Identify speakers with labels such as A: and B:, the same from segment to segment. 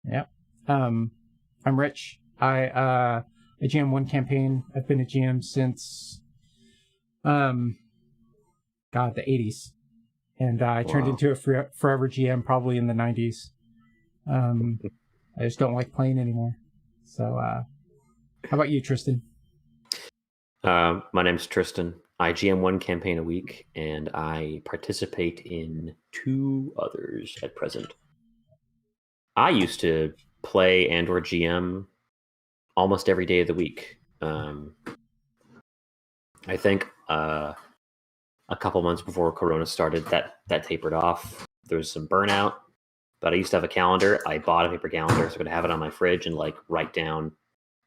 A: Yep. I'm Rich. I GM one campaign. I've been a GM since um the 80s, and I turned
B: Wow.
A: into a forever GM probably in the 90s. I just don't like playing anymore. So, how about you, Tristan?
B: My name's Tristan. I GM one campaign a week, and I participate in two others at present. I used to play and/or GM almost every day of the week. I think a couple months before Corona started, that tapered off. There was some burnout, but I used to have a calendar. I bought a paper calendar so I could have it on my fridge and write down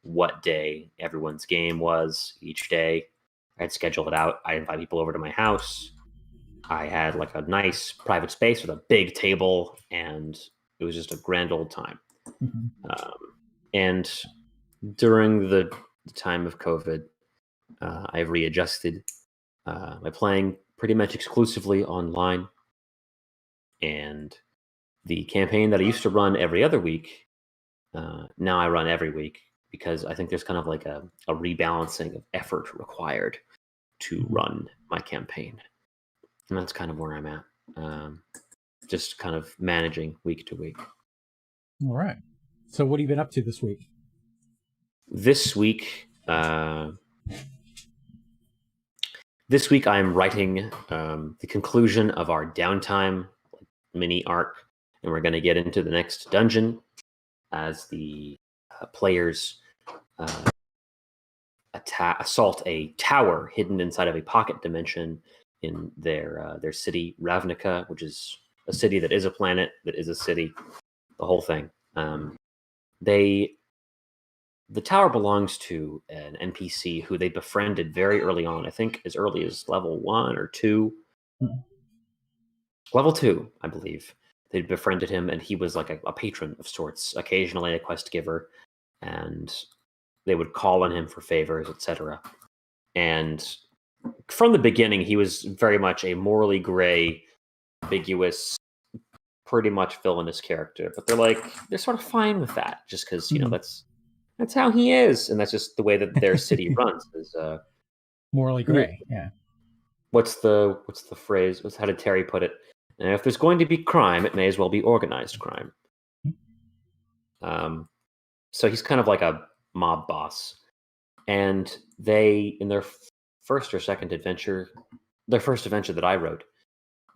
B: what day everyone's game was each day. I'd schedule it out. I'd invite people over to my house. I had a nice private space with a big table, and it was just a grand old time.
A: Mm-hmm.
B: And during the time of COVID, I've readjusted by playing pretty much exclusively online. And the campaign that I used to run every other week, now I run every week because I think there's kind of a rebalancing of effort required to run my campaign. And that's kind of where I'm at. Just kind of managing week to week.
A: All right. So, what have you been up to this week?
B: This week, I'm writing the conclusion of our downtime mini arc, and we're going to get into the next dungeon as the players assault a tower hidden inside of a pocket dimension in their city, Ravnica, which is a city that is a planet, that is a city, the whole thing. The tower belongs to an NPC who they befriended very early on. I think as early as level 1 or 2.
A: Mm-hmm.
B: Level 2, I believe. They befriended him, and he was like a patron of sorts, occasionally a quest giver, and they would call on him for favors, etc. And from the beginning, he was very much a morally gray, ambiguous, pretty much villainous character. But they're sort of fine with that, just because that's how he is, and that's just the way that their city runs. Is
A: morally gray. Yeah.
B: What's the phrase? How did Terry put it? If there's going to be crime, it may as well be organized crime. So he's kind of like a mob boss. And they, in their first adventure that I wrote,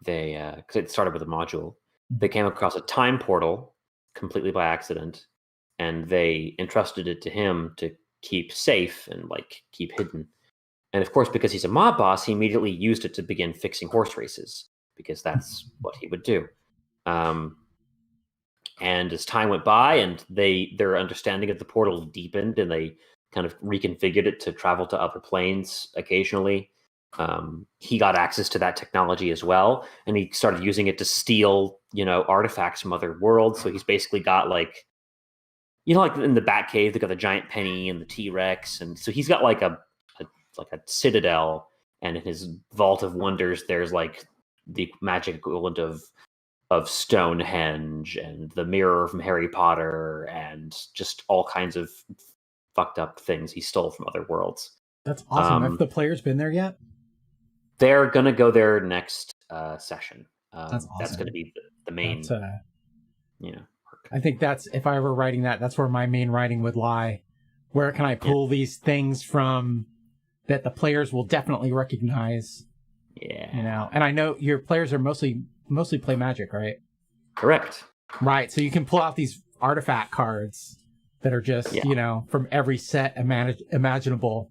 B: because it started with a module, they came across a time portal completely by accident, and they entrusted it to him to keep safe and keep hidden. And of course, because he's a mob boss, he immediately used it to begin fixing horse races, because that's what he would do. And as time went by, and their understanding of the portal deepened, and they kind of reconfigured it to travel to other planes occasionally. He got access to that technology as well, and he started using it to steal, artifacts from other worlds. So he's basically got in the Batcave, they got the giant penny and the T-Rex, and so he's got a citadel, and in his Vault of Wonders, there's the magic equivalent of Stonehenge and the mirror from Harry Potter and just all kinds of fucked up things he stole from other worlds.
A: That's awesome. Have the players been there yet?
B: They're going to go there next session.
A: That's awesome.
B: That's going to be the main,
A: I think if I were writing that's where my main writing would lie. Where can I pull these things from that the players will definitely recognize?
B: Yeah.
A: And I know your players are mostly play Magic, right?
B: Correct.
A: Right, so you can pull out these artifact cards that are just, from every set imaginable.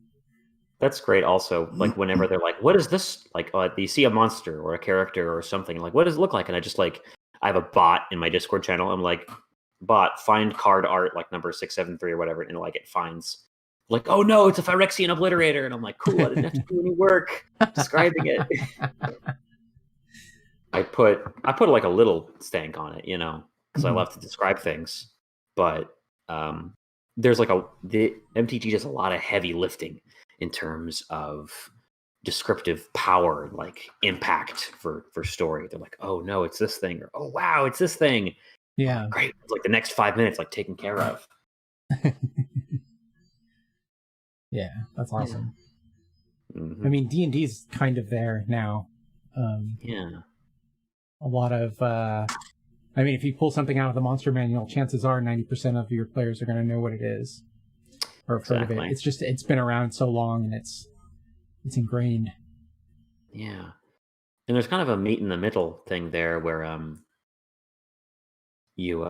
B: That's great also. Whenever they're what is this? You see a monster or a character or something, what does it look like? And I just I have a bot in my Discord channel. I'm bot, find card art, number 673 or whatever, and it finds oh no, it's a Phyrexian Obliterator. And I'm cool, I didn't have to do any work describing it. I put a little stank on it, because I love to describe things. But there's the MTG does a lot of heavy lifting in terms of descriptive power, impact for story. They're oh no, it's this thing, or oh wow, it's this thing.
A: Yeah.
B: Great. It's like the next 5 minutes, like taken care of.
A: Yeah, that's awesome.
B: Mm-hmm.
A: I mean, D&D is kind of there now.
B: Yeah.
A: A lot of, I mean, if you pull something out of the monster manual, chances are 90% of your players are going to know what it is or have heard of it. It's just, it's been around so long and it's ingrained.
B: Yeah. And there's kind of a meet in the middle thing there where you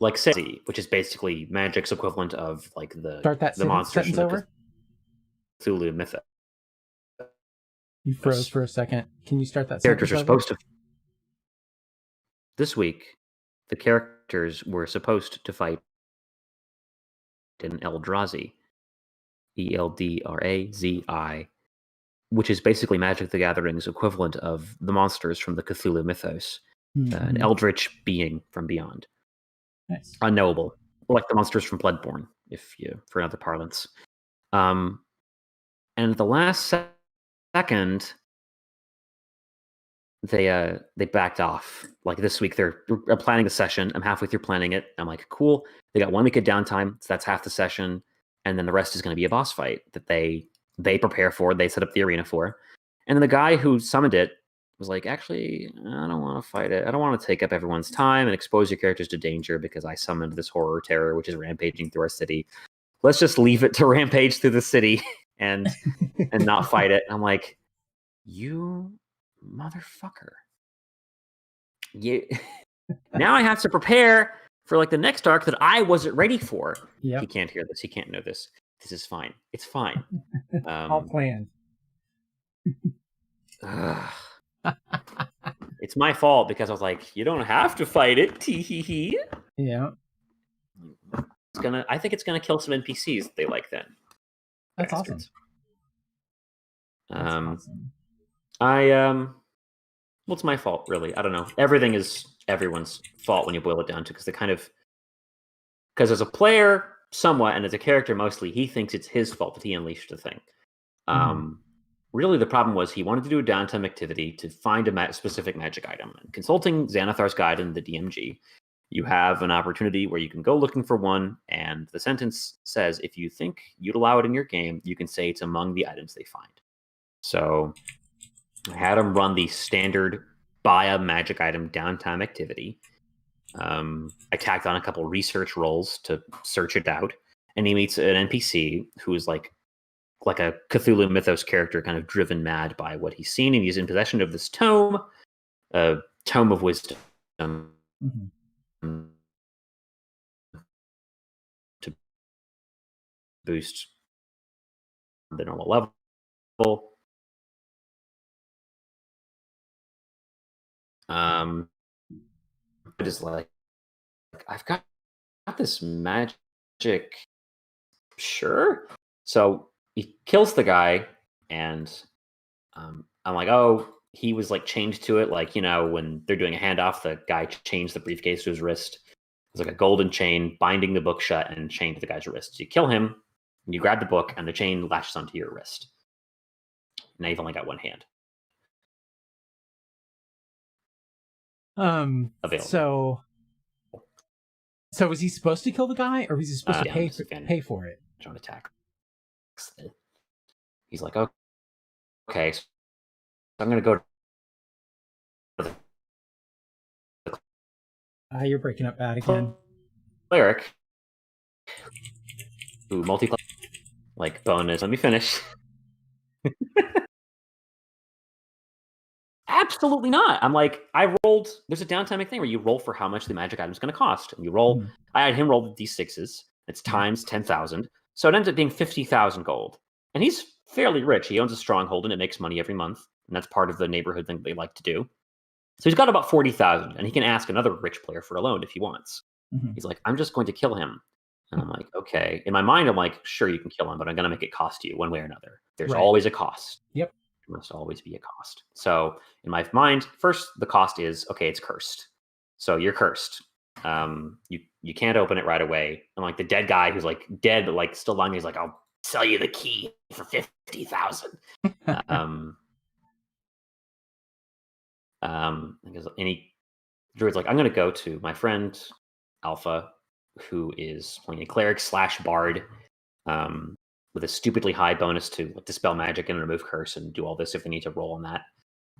B: like say, which is basically Magic's equivalent of like the monsters from the Cthulhu myth.
A: You froze for a second. Can you start that
B: characters
A: sentence
B: are supposed to this week the characters were supposed to fight in Eldrazi, Eldrazi, which is basically Magic the Gathering's equivalent of the monsters from the Cthulhu mythos, an eldritch being from beyond.
A: Nice.
B: Unknowable, like the monsters from Bloodborne, for another parlance. And at the last second, they backed off. Like this week, they're planning a session. I'm halfway through planning it. I'm like, cool. They got 1 week of downtime, so that's half the session, and then the rest is going to be a boss fight that they prepare for. They set up the arena for, and then the guy who summoned it was like, actually, I don't want to fight it. I don't want to take up everyone's time and expose your characters to danger because I summoned this horror terror which is rampaging through our city. Let's just leave it to rampage through the city and not fight it. I'm like, you motherfucker. Now I have to prepare for like the next arc that I wasn't ready for. Yep. He can't hear this. He can't know this. This is fine. It's fine.
A: All planned.
B: It's my fault because I was like, you don't have to fight it. Tee-hee-hee.
A: Yeah.
B: I think it's gonna kill some NPCs they like then.
A: That's Bastards. Awesome.
B: Well, it's my fault, really. I don't know. Everything is everyone's fault when you boil it down to, because as a player, somewhat, and as a character, mostly, he thinks it's his fault that he unleashed the thing. Really, the problem was he wanted to do a downtime activity to find a specific magic item. And consulting Xanathar's guide in the DMG, you have an opportunity where you can go looking for one, and the sentence says, if you think you'd allow it in your game, you can say it's among the items they find. So I had him run the standard buy a magic item downtime activity. I tacked on a couple research rolls to search it out, and he meets an NPC who is like a Cthulhu mythos character, kind of driven mad by what he's seen, and he's in possession of this tome, a tome of wisdom, to boost the normal level. It is like, I've got this magic. Sure. So he kills the guy, and I'm like, oh, he was like chained to it. Like, when they're doing a handoff, the guy chains the briefcase to his wrist. It's like a golden chain binding the book shut and chained to the guy's wrist. So you kill him, and you grab the book, and the chain latches onto your wrist. Now you've only got one hand.
A: Available. So was he supposed to kill the guy, or was he supposed to pay for it?
B: John attack. He's like, okay, so I'm going to go.
A: You're breaking up bad again.
B: Cleric. Ooh, multiplayer. Like bonus. Let me finish. Absolutely not. I'm like, I rolled. There's a downtime thing where you roll for how much the magic item is going to cost, and you roll. I had him roll the d6s. It's times 10,000, so it ends up being 50,000 gold. And he's fairly rich. He owns a stronghold, and it makes money every month, and that's part of the neighborhood thing they like to do. So he's got about 40,000, and he can ask another rich player for a loan if he wants. He's like, I'm just going to kill him. And I'm like, okay. In my mind, I'm like, sure, you can kill him, but I'm going to make it cost you one way or another. There's always a cost.
A: Yep.
B: There must always be a cost. So in my mind, first, the cost is, okay, it's cursed. So you're cursed. You can't open it right away. And like the dead guy who's like dead, but like still lying, he's like, sell you the key for 50,000. Druid's like, I'm going to go to my friend Alpha, who is playing a cleric / bard, with a stupidly high bonus to dispel magic and remove curse and do all this if they need to roll on that.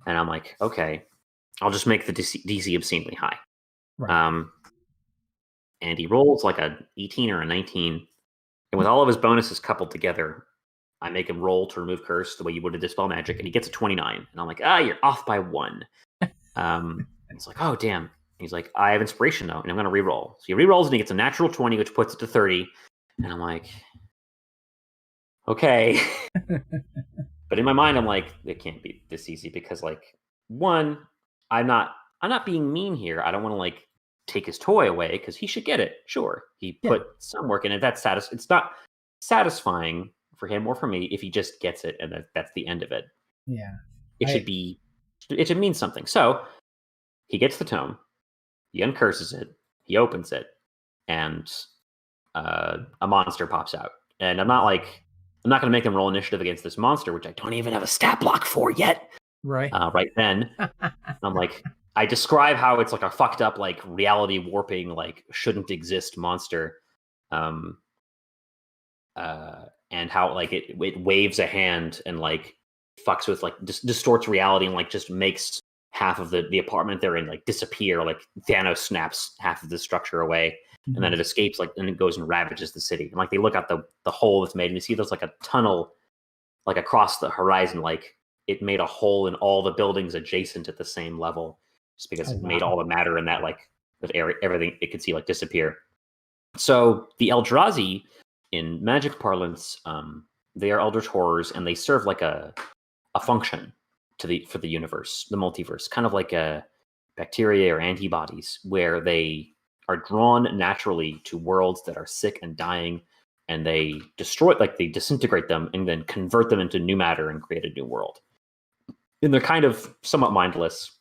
B: And I'm like, okay, I'll just make the DC obscenely high.
A: Right.
B: And he rolls like a 18 or a 19. And with all of his bonuses coupled together, I make him roll to remove curse the way you would to dispel magic, and he gets a 29. And I'm like, you're off by 1. And it's like, oh, damn. He's like, I have inspiration, though, and I'm going to re-roll. So he re-rolls, and he gets a natural 20, which puts it to 30. And I'm like, okay. But in my mind, I'm like, it can't be this easy because, like, 1, I'm not being mean here. I don't want to, like, take his toy away because he should get it. Sure. He put some work in it. It's not satisfying for him or for me if he just gets it and that's the end of it.
A: Yeah.
B: It should mean something. So he gets the tome, he uncurses it, he opens it, and a monster pops out. And I'm not going to make him roll initiative against this monster, which I don't even have a stat block for yet.
A: Right.
B: Right then. I'm like, I describe how it's like a fucked up, like reality warping, like shouldn't exist monster. And how like it waves a hand and like fucks with like distorts reality and like just makes half of the apartment they're in like disappear. Like Thanos snaps half of the structure away, and then it escapes and it goes and ravages the city. And like they look at the hole it's made, and you see there's like a tunnel like across the horizon, like it made a hole in all the buildings adjacent at the same level, just because it made all the matter in that area, everything it could see like disappear. So the Eldrazi, in Magic parlance, they are eldritch horrors, and they serve like a function for the universe, the multiverse, kind of like a bacteria or antibodies, where they are drawn naturally to worlds that are sick and dying, and they they disintegrate them and then convert them into new matter and create a new world. And they're kind of somewhat mindless.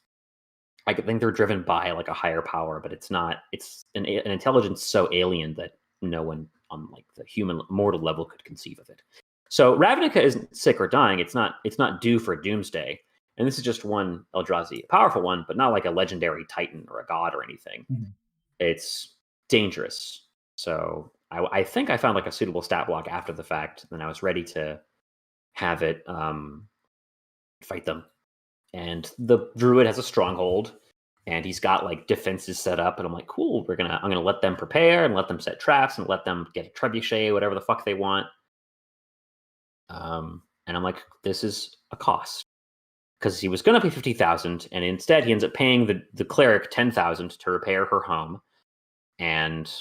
B: I think they're driven by like a higher power, but it's an intelligence so alien that no one on like the human mortal level could conceive of it. So Ravnica isn't sick or dying. It's not due for doomsday. And this is just one Eldrazi, a powerful one, but not like a legendary titan or a god or anything.
A: Mm-hmm.
B: It's dangerous. So I think I found like a suitable stat block after the fact, and I was ready to have it fight them. And the druid has a stronghold, and he's got like defenses set up, and I'm like, cool, I'm gonna let them prepare and let them set traps and let them get a trebuchet, whatever the fuck they want. And I'm like, this is a cost. Because he was gonna pay 50,000, and instead he ends up paying the cleric 10,000 to repair her home. And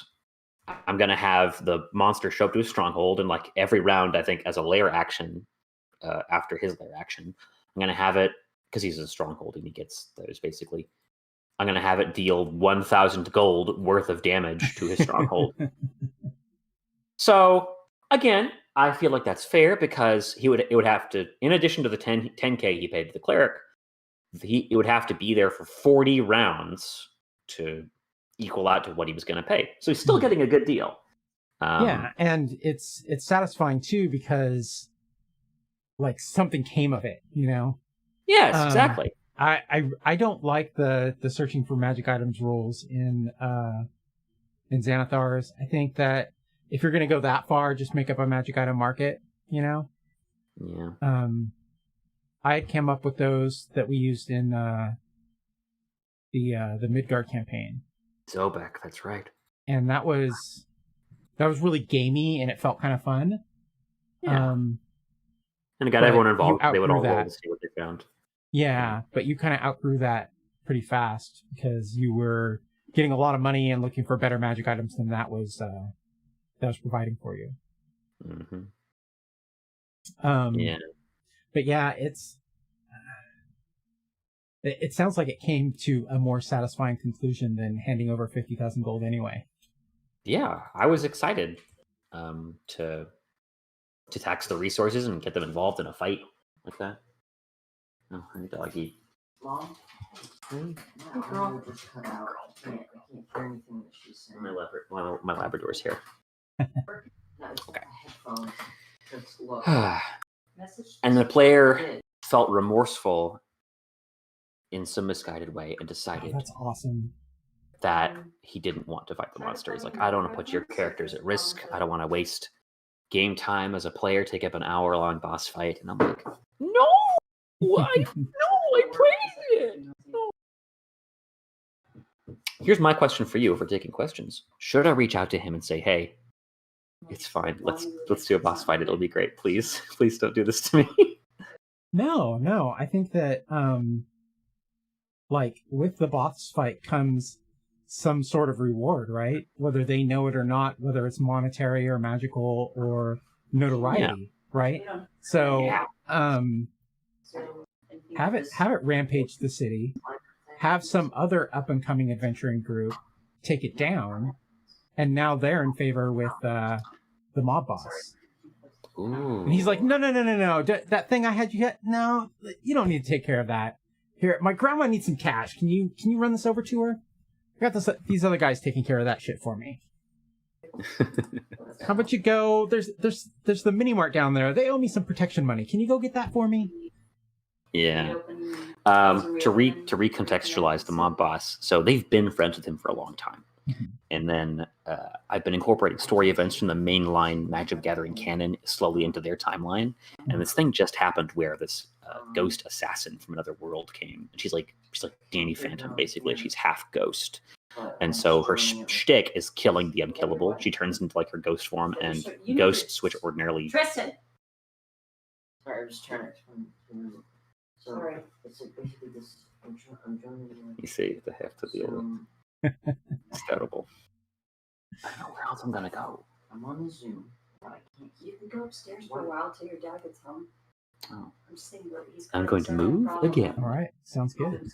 B: I'm gonna have the monster show up to his stronghold, and like every round, I think as a lair action, after his lair action, I'm gonna have it, because he's a stronghold and he gets those basically. I'm going to have it deal 1,000 gold worth of damage to his stronghold. So, again, I feel like that's fair because it would have to, in addition to the 10K he paid to the cleric, it would have to be there for 40 rounds to equal out to what he was going to pay. So he's still getting a good deal.
A: Yeah, and it's satisfying too because like something came of it, you know?
B: Yes, exactly.
A: I don't like the searching for magic items rules in Xanathar's. I think that if you're gonna go that far, just make up a magic item market, you know?
B: Yeah.
A: I came up with those that we used in the Midgard campaign.
B: Zobek, that's right.
A: And that was really gamey, and it felt kind of fun.
B: Yeah. And it got everyone involved. They would all roll to see what they found.
A: Yeah, but you kind of outgrew that pretty fast because you were getting a lot of money and looking for better magic items than that was providing for you.
B: Mm-hmm.
A: Yeah. But yeah, it sounds like it came to a more satisfying conclusion than handing over 50,000 gold anyway.
B: Yeah, I was excited to tax the resources and get them involved in a fight like that. Oh, hi, doggy.
C: Mom?
B: Hey,
C: girl. Just cut out. I can't hear anything that she's saying.
B: My Labrador's here.
C: No, it's
B: okay.
C: headphones. Just look.
B: And the player felt remorseful in some misguided way and
A: Oh,
B: decided
A: that's awesome.
B: that he didn't want to fight the monster. He's like, I don't want to put your characters at risk. I don't want to waste game time as a player, take up an hour-long boss fight. And I'm like, no, I praise it. No. Here's my question for you, if we're taking questions. Should I reach out to him and say, hey, it's fine. Let's do a boss fight. It'll be great. Please don't do this to me.
A: No. I think that like with the boss fight comes some sort of reward, right? Whether they know it or not, whether it's monetary or magical or notoriety, right? So have it rampage the city, have some other up and coming adventuring group take it down, and now they're in favor with the mob boss.
B: Ooh.
A: And he's like, no, that thing I had you get, no, you don't need to take care of that. Here, my grandma needs some cash. Can you run this over to her? I got these other guys taking care of that shit for me. How about you go? There's the mini mart down there. They owe me some protection money. Can you go get that for me?
B: Yeah. To recontextualize the mob boss, so they've been friends with him for a long time. And then I've been incorporating story events from the mainline Magic Gathering canon slowly into their timeline. And this thing just happened where this ghost assassin from another world came. And she's like Danny Phantom, basically. She's half ghost. And so her shtick is killing the unkillable. She turns into like her ghost form, and ghosts, which ordinarily...
C: Tristan! Sorry, I'm just trying to explain. So, it's basically this... I'm joining you.
B: You see, they have to deal with. It's terrible. I don't know where else I'm gonna go.
C: I'm on the Zoom, but I can't.
D: You can go upstairs for a while till your dad gets home.
B: Oh.
D: I'm just thinking that he's.
B: I'm going to move again.
A: All right, sounds good.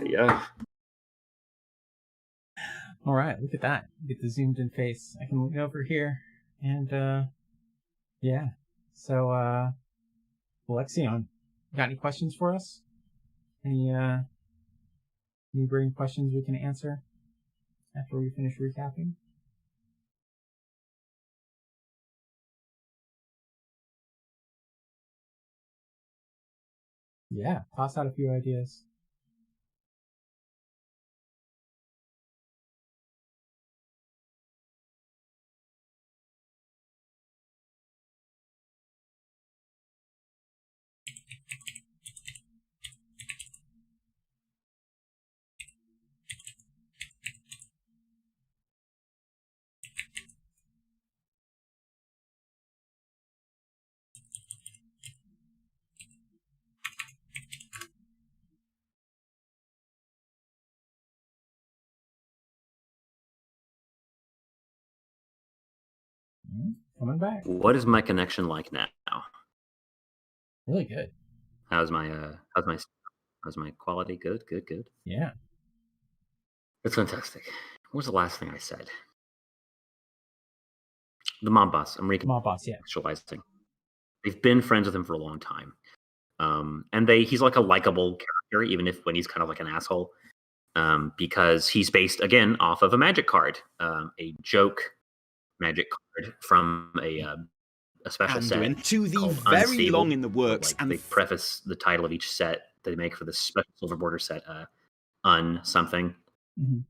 B: Yeah.
A: All right, look at that. Get the zoomed in face. I can look over here, and yeah. So, Alexion, got any questions for us? Any burning questions we can answer after we finish recapping? Yeah, toss out a few ideas. Coming back.
B: What is my connection like now?
A: Really good.
B: How's my quality? Good.
A: Yeah.
B: It's fantastic. What was the last thing I said? The mob boss. I'm
A: Mob boss, yeah.
B: recontextualizing. They've been friends with him for a long time. And he's like a likable character, even when he's kind of like an asshole. Because he's based, again, off of a magic card. A joke magic card from a special set.
E: Into the
B: called
E: very
B: Unstable.
E: long in the works.
B: Like,
E: And
B: they preface the title of each set that they make for this special silver border set, something.
A: Mm-hmm.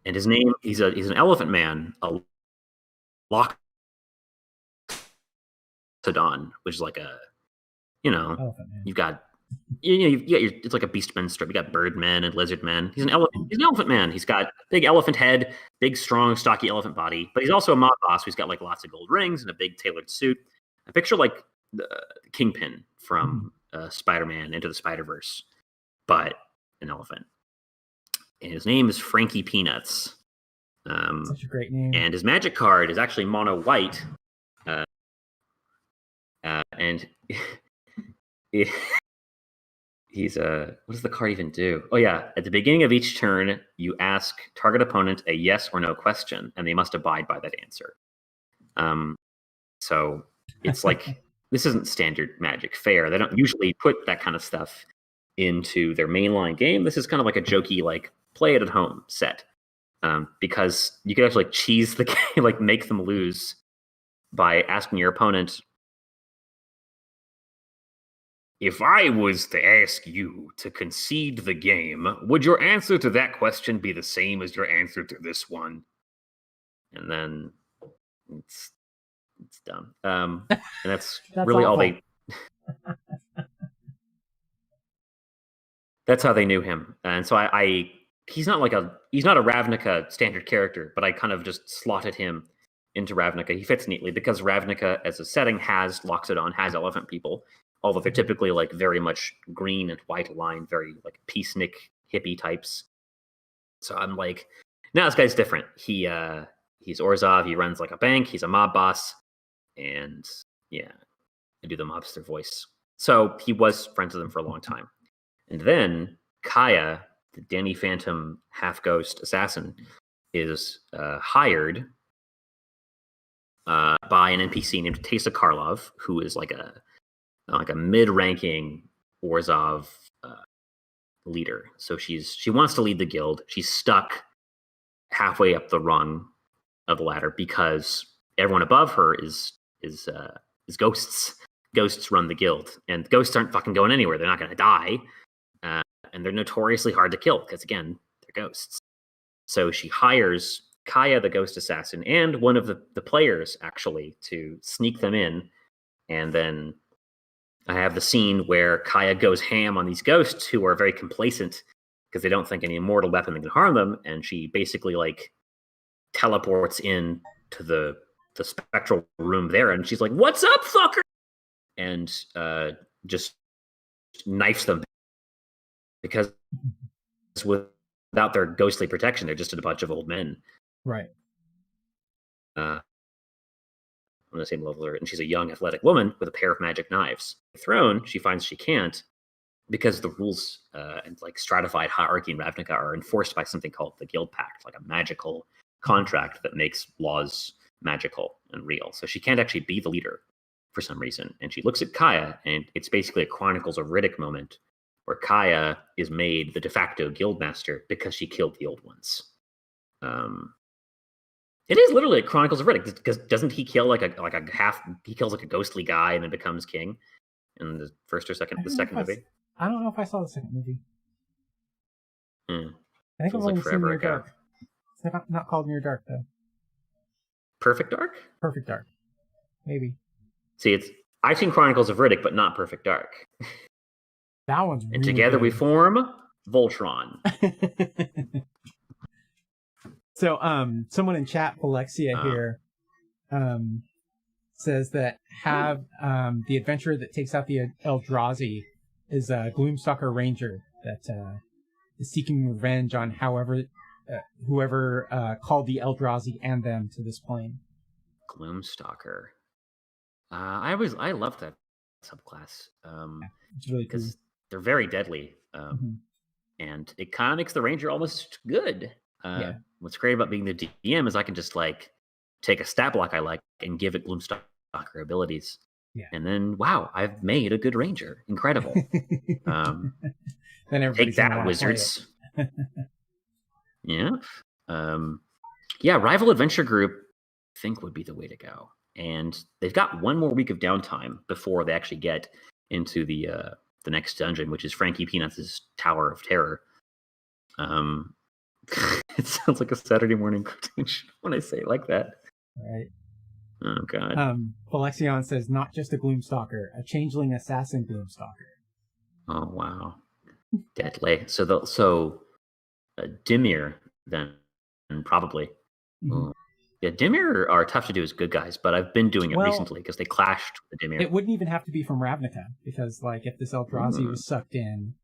B: And his name, he's an elephant man, a Loxodon, which is like a,
A: Elephant man.
B: you've got it's like a beastman strip. You got birdmen and lizardmen. He's an elephant man. He's got big elephant head, big, strong, stocky elephant body. But he's also a mob boss who's got like lots of gold rings and a big tailored suit. I picture like the Kingpin from Spider-Man Into the Spider-Verse, but an elephant. And his name is Frankie Peanuts.
A: Such a great name.
B: And his magic card is actually mono white. And he's what does the card even do? Oh yeah, at the beginning of each turn, you ask target opponent a yes or no question, and they must abide by that answer. So it's like this isn't standard Magic fare. They don't usually put that kind of stuff into their mainline game. This is kind of like a jokey, like play it at home set, because you could actually like cheese the game, like make them lose by asking your opponent
E: if I was to ask you to concede the game, would your answer to that question be the same as your answer to this one? And then it's done. And that's really all
A: awful.
E: they. That's how they knew him. And so he's not a Ravnica standard character, but I kind of just slotted him into Ravnica. He fits neatly because Ravnica as a setting has Loxodon, has elephant people, although they're typically like very much green and white lined, very like peacenik hippie types. So I'm like, no, this guy's different. He's Orzhov, he runs like a bank, he's a mob boss, and yeah, I do the mobster voice. So he was friends with them for a long time. And then Kaya, the Danny Phantom half-ghost assassin, is hired by an NPC named Teysa Karlov, who is like a mid-ranking Orzhov leader. So she wants to lead the guild. She's stuck halfway up the rung of the ladder because everyone above her is ghosts. Ghosts run the guild, and ghosts aren't fucking going anywhere. They're not going to die. And they're notoriously hard to kill because, again, they're ghosts. So she hires Kaya, the ghost assassin, and one of the players, actually, to sneak them in. And then I have the scene where Kaya goes ham on these ghosts who are very complacent because they don't think any mortal weapon can harm them. And she basically, like, teleports in to the spectral room there. And she's like, "What's up, fucker?" And just knifes them. Because without their ghostly protection, they're just a bunch of old men.
A: Right.
E: On the same level, and she's a young, athletic woman with a pair of magic knives. The throne, she finds she can't because the rules and like stratified hierarchy in Ravnica are enforced by something called the Guild Pact, like a magical contract that makes laws magical and real. So she can't actually be the leader for some reason. And she looks at Kaya, and it's basically a Chronicles of Riddick moment where Kaya is made the de facto guildmaster because she killed the old ones. It is literally like Chronicles of Riddick, because doesn't he kill he kills like a ghostly guy and then becomes king in the first or second movie?
A: I don't know if I saw the second movie. I think
E: Feels
A: I've only
E: like
A: seen
E: forever
A: Near
E: ago.
A: Dark. It's not called Near Dark though.
E: Perfect Dark?
A: Perfect Dark, maybe.
E: See, I've seen Chronicles of Riddick, but not Perfect Dark.
A: That one's
E: And
A: really
E: together
A: good.
E: we form Voltron.
A: So, someone in chat, Alexia here, says that the adventurer that takes out the Eldrazi is a Gloomstalker Ranger that is seeking revenge on whoever called the Eldrazi and them to this plane.
E: Gloomstalker. I love that subclass.
A: It's really cool.
E: Because they're very deadly. And it kind of makes the Ranger almost good.
A: Yeah.
E: What's great about being the DM is I can just like take a stat block I like and give it Gloomstalker abilities.
A: Yeah.
E: And then, wow, I've made a good Ranger. Incredible.
A: Then
E: Take that, wizards. Yeah. Rival Adventure Group, I think, would be the way to go. And they've got one more week of downtime before they actually get into the next dungeon, which is Frankie Peanuts' Tower of Terror. It sounds like a Saturday morning cartoon when I say it like that.
A: Right.
E: Oh, God.
A: Alexion says, not just a Gloomstalker, a changeling assassin Gloomstalker.
E: Oh, wow. Deadly. So Dimir, then, probably.
A: Mm-hmm.
E: Yeah, Dimir are tough to do as good guys, but I've been doing it recently because they clashed with Dimir.
A: It wouldn't even have to be from Ravnica, because like if this Eldrazi was sucked in,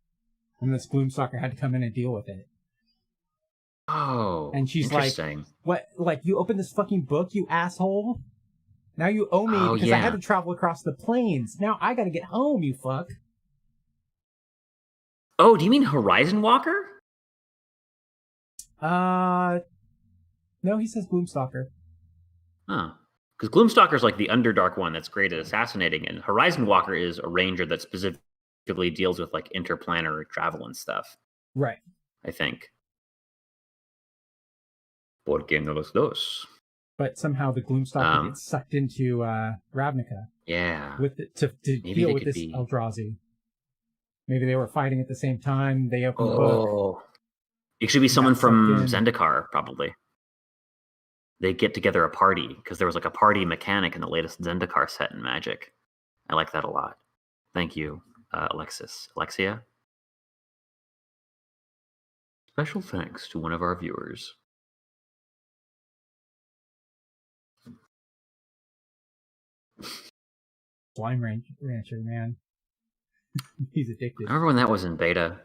A: and this Gloomstalker had to come in and deal with it.
E: Oh,
A: and she's like, "What? Like you opened this fucking book, you asshole! Now you owe me because I had to travel across the plains. Now I got to get home, you fuck."
E: Oh, do you mean Horizon Walker?
A: No, he says Gloomstalker.
E: Huh. Because Gloomstalker's like the Underdark one that's great at assassinating, and Horizon Walker is a ranger that specifically deals with like interplanetary travel and stuff.
A: Right.
E: I think. ¿Por qué no los dos?
A: But somehow the Gloomstalker gets sucked into Ravnica.
E: Yeah.
A: To deal with this Eldrazi. Maybe they were fighting at the same time. They opened the book.
E: Oh, it should be
A: Got
E: someone from
A: sucked in.
E: Zendikar, probably. They get together a party because there was like a party mechanic in the latest Zendikar set in Magic. I like that a lot. Thank you, Alexia. Special thanks to one of our viewers.
A: Slime Rancher, man. He's addicted.
E: I remember when that was in beta.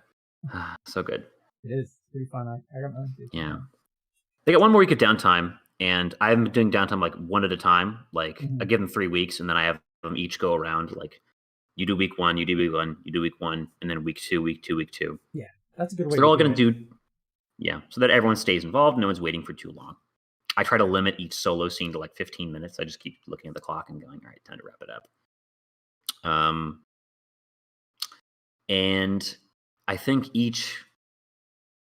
E: So good.
A: It is pretty fun. I don't know.
E: Yeah. They got 1 more week of downtime, and I'm doing downtime like one at a time. Like I give them 3 weeks, and then I have them each go around. Like you do week 1, you do week 1, you do week 1, and then week 2, week 2, week 2.
A: Yeah, that's a good way.
E: So they're all going to do, yeah, so that everyone stays involved. No one's waiting for too long. I try to limit each solo scene to like 15 minutes. I just keep looking at the clock and going, all right, time to wrap it up. And I think each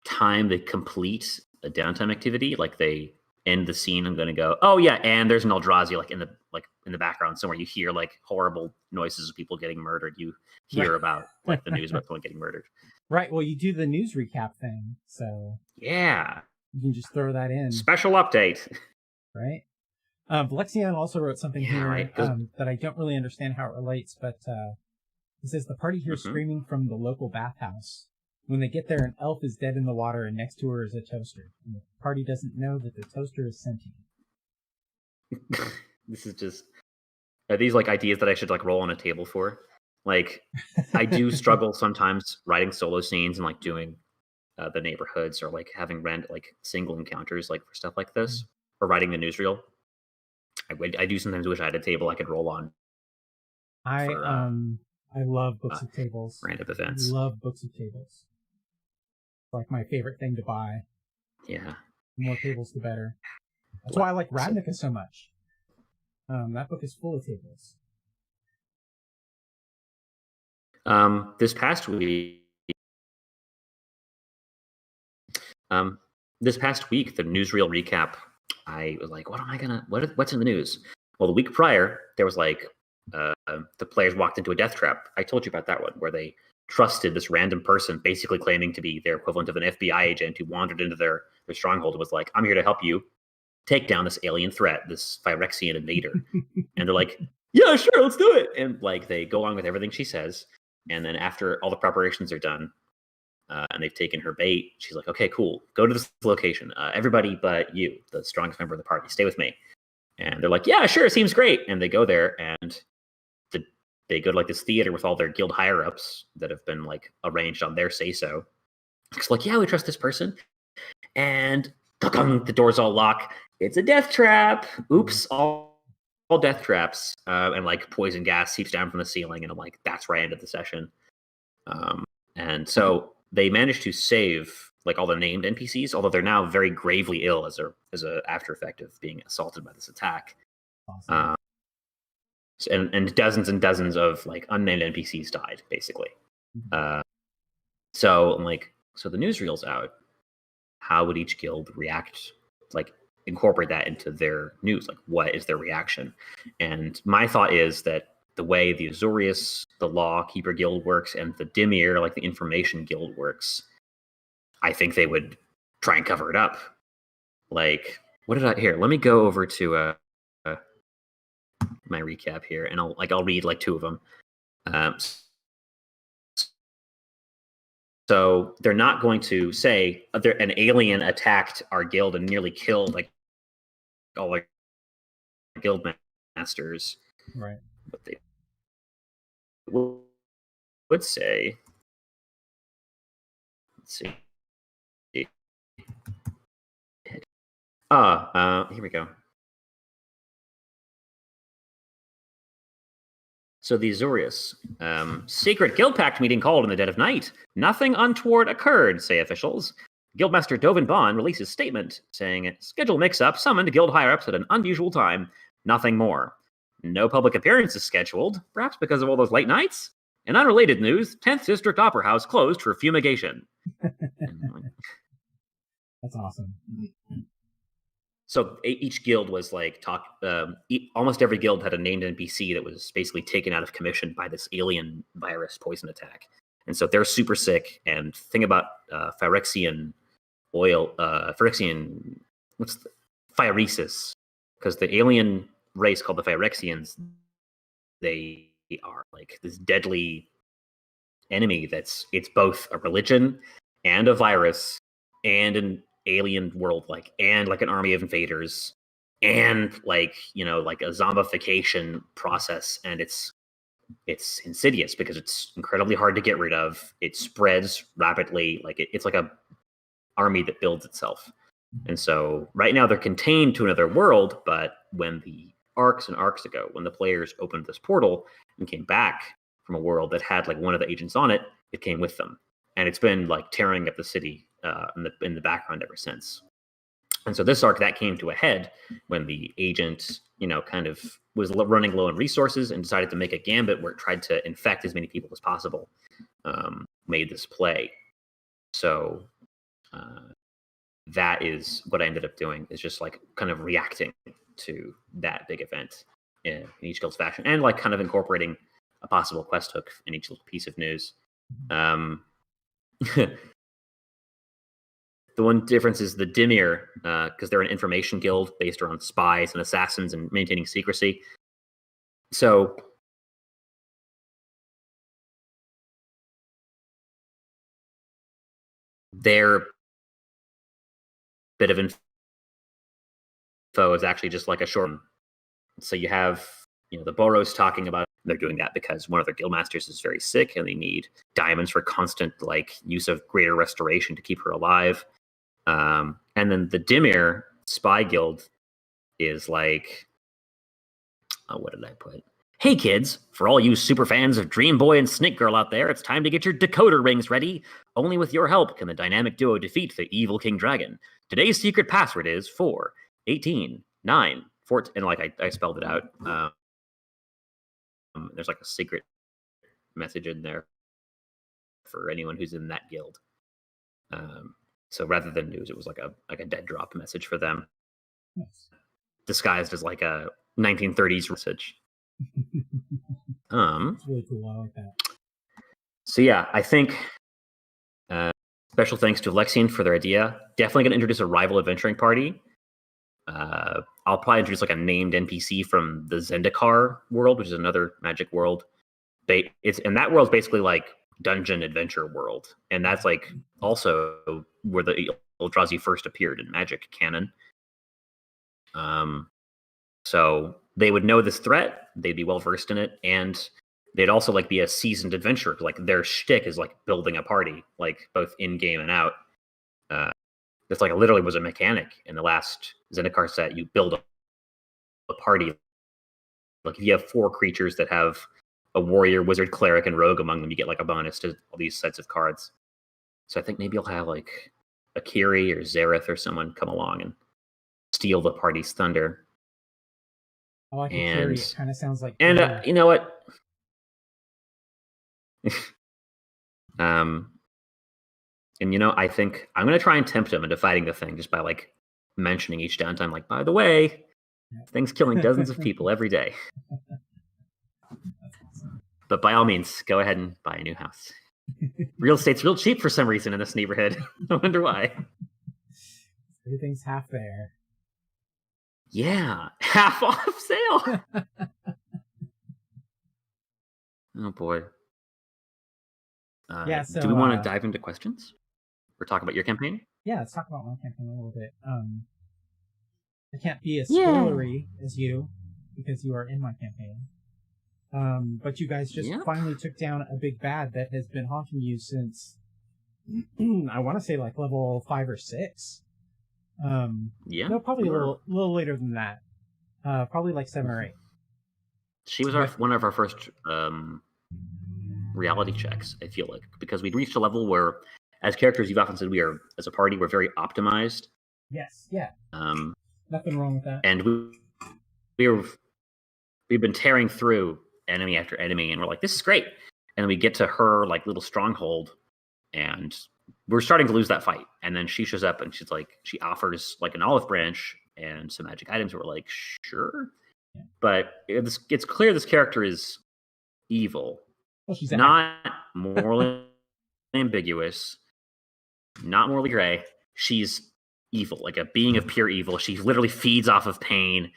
E: time they complete a downtime activity, like they end the scene, I'm going to go, oh yeah, and there's an Eldrazi like in the background somewhere. You hear like horrible noises of people getting murdered. You hear about like the news about someone getting murdered.
A: Right. Well, you do the news recap thing, so
E: yeah,
A: you can just throw that in.
E: Special update.
A: Right. Valexian also wrote something here
E: right.
A: that I don't really understand how it relates, but it says the party hears screaming from the local bathhouse. When they get there, an elf is dead in the water, and next to her is a toaster. And the party doesn't know that the toaster is sentient.
E: This is just... Are these like ideas that I should like roll on a table for? Like, I do struggle sometimes writing solo scenes and like doing the neighborhoods or like having like single encounters like for stuff like this, or writing the newsreel. I do sometimes wish I had a table I could roll on.
A: I love books of tables.
E: Random events.
A: I love books of tables. It's like my favorite thing to buy.
E: Yeah.
A: The more tables, the better. That's why I like Ravnica so much. That book is full of tables.
E: This past week, the Newsreel Recap, I was like, what's in the news? Well, the week prior, there was like, the players walked into a death trap. I told you about that one, where they trusted this random person, basically claiming to be their equivalent of an FBI agent, who wandered into their stronghold and was like, I'm here to help you take down this alien threat, this Phyrexian invader. And they're like, yeah, sure, let's do it. And like they go along with everything she says. And then after all the preparations are done, and they've taken her bait, she's like, okay, cool, go to this location. Everybody but you, the strongest member of the party, stay with me. And they're like, yeah, sure, seems great. And they go there, and they go to like this theater with all their guild higher-ups that have been like arranged on their say-so. It's like, yeah, we trust this person. And the doors all lock. It's a death trap. Oops, all death traps. And like poison gas seeps down from the ceiling, and I'm like, that's where I ended the session. And so they managed to save like all the named NPCs, although they're now very gravely ill as a after effect of being assaulted by this attack.
A: Awesome.
E: And dozens of like unnamed NPCs died, basically. So I'm like, so the newsreel's out. How would each guild react? Like incorporate that into their news. Like, what is their reaction? And my thought is that the way the Azorius, the Law Keeper Guild works, and the Dimir, like the Information Guild works, I think they would try and cover it up. Like, what did I hear? Let me go over to my recap here, and I'll read like 2 of them. So they're not going to say an alien attacked our guild and nearly killed like all our guild masters.
A: Right.
E: But they would say, let's see. Here we go. So the Azorius, secret Guild Pact meeting called in the dead of night. Nothing untoward occurred, say officials. Guildmaster Dovin Bond releases statement saying, schedule mix-up summoned guild higher-ups at an unusual time. Nothing more. No public appearances scheduled, perhaps because of all those late nights. In unrelated news, 10th District Opera House closed for fumigation.
A: That's awesome.
E: So each guild was like almost every guild had a named NPC that was basically taken out of commission by this alien virus poison attack. and so they're super sick. And thing about Phyrexian oil, Phyrexian, what's the Phyresis? Because the alien race called the Phyrexians, they are like this deadly enemy it's both a religion and a virus and an alien world, and like an army of invaders and like like a zombification process, and it's insidious because it's incredibly hard to get rid of. It spreads rapidly, it's like a army that builds itself. And so right now they're contained to another world, but when the arcs and arcs ago, when the players opened this portal and came back from a world that had like one of the agents on it, it came with them, and it's been like tearing up the city in the background ever since. And so this arc, that came to a head when the agent kind of was running low on resources and decided to make a gambit where it tried to infect as many people as possible. Made this play. So that is what I ended up doing, is just like kind of reacting to that big event in each guild's fashion, and like kind of incorporating a possible quest hook in each little piece of news. The one difference is the Dimir, because they're an information guild based around spies and assassins and maintaining secrecy. So their bit of info is actually just like a short. So you have the Boros talking about they're doing that because one of their guildmasters is very sick and they need diamonds for constant use of greater restoration to keep her alive. And then the Dimir spy guild is like, what did I put? Hey kids, for all you super fans of Dream Boy and Snake Girl out there, it's time to get your decoder rings ready. Only with your help can the dynamic duo defeat the evil King Dragon. Today's secret password is 4, 18, 9, 14, and I spelled it out. There's like a secret message in there for anyone who's in that guild. So rather than news, it was like a dead drop message for them, disguised as like a 1930s message.
A: It's really cool. I like that.
E: So yeah, I think special thanks to Alexian for their idea. Definitely going to introduce a rival adventuring party. I'll probably introduce like a named NPC from the Zendikar world, which is another magic world. And that world's basically like dungeon adventure world, and that's like also where the Eldrazi first appeared in Magic canon. So they would know this threat, they'd be well versed in it, and they'd also like be a seasoned adventurer. Like their shtick is like building a party, like both in game and out. It's like literally was a mechanic in the last Zendikar set. You build a party. Like if you have 4 creatures that have a warrior, wizard, cleric, and rogue among them, you get like a bonus to all these sets of cards. So I think maybe you'll have like Akiri or Zareth or someone come along and steal the party's thunder.
A: I like Akiri. It kind of sounds like.
E: And you know what? And I think I'm gonna try and tempt him into fighting the thing just by like mentioning each downtime, like, by the way, thing's killing dozens of people every day. But by all means, go ahead and buy a new house. Real estate's real cheap for some reason in this neighborhood. I wonder why.
A: Everything's half there.
E: Yeah, half off sale. Oh boy.
A: Yeah. So,
E: do we want to dive into questions or talk about your campaign?
A: Yeah, let's talk about my campaign a little bit. I can't be as spoilery as you because you are in my campaign. But you guys just finally took down a big bad that has been haunting you since I want to say like level 5 or 6. No, probably a little later than that. Probably like 7 or 8.
E: She was one of our first reality checks, I feel like, because we'd reached a level where, as characters, you've often said we are, as a party, we're very optimized.
A: Yes, yeah. Nothing wrong with that.
E: And we've been tearing through enemy after enemy, and we're like, this is great. And then we get to her like little stronghold, and we're starting to lose that fight. And then she shows up, and she's like, she offers like an olive branch and some magic items. We're like, sure, but it's clear this character is evil.
A: Well, she's
E: not morally ambiguous, not morally gray. She's evil, like a being of pure evil. She literally feeds off of pain,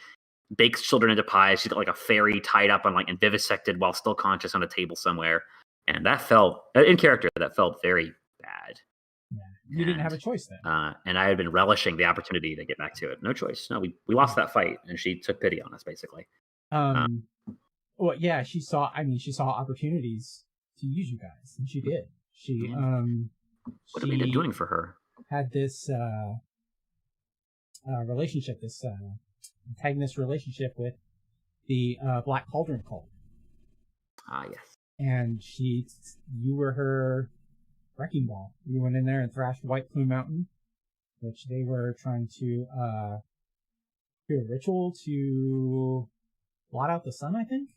E: bakes children into pies. She's got like a fairy tied up on and vivisected while still conscious on a table somewhere. And that felt, in character, that felt very bad.
A: Yeah. You didn't have a choice then.
E: And I had been relishing the opportunity to get back to it. No choice. No, we lost that fight, and she took pity on us, basically.
A: Well, yeah, she saw opportunities to use you guys, and she did.
E: What have we been doing for her?
A: Had this relationship, this antagonist relationship with the Black Cauldron cult.
E: Ah, yes.
A: And you were her wrecking ball. You went in there and thrashed White Plume Mountain, which they were trying to do a ritual to blot out the sun, I think.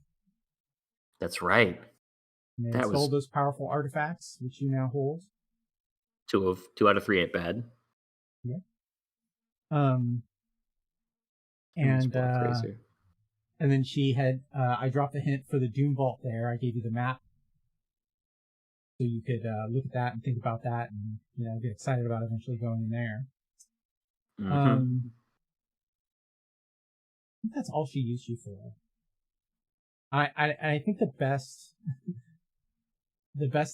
E: That's right.
A: And they stole those powerful artifacts, which you now hold.
E: 2 out of 3 ain't bad.
A: Yeah. And then she had I dropped a hint for the Doom Vault there. I gave you the map, so you could look at that and think about that, and get excited about eventually going in there. I think that's all she used you for. I think the best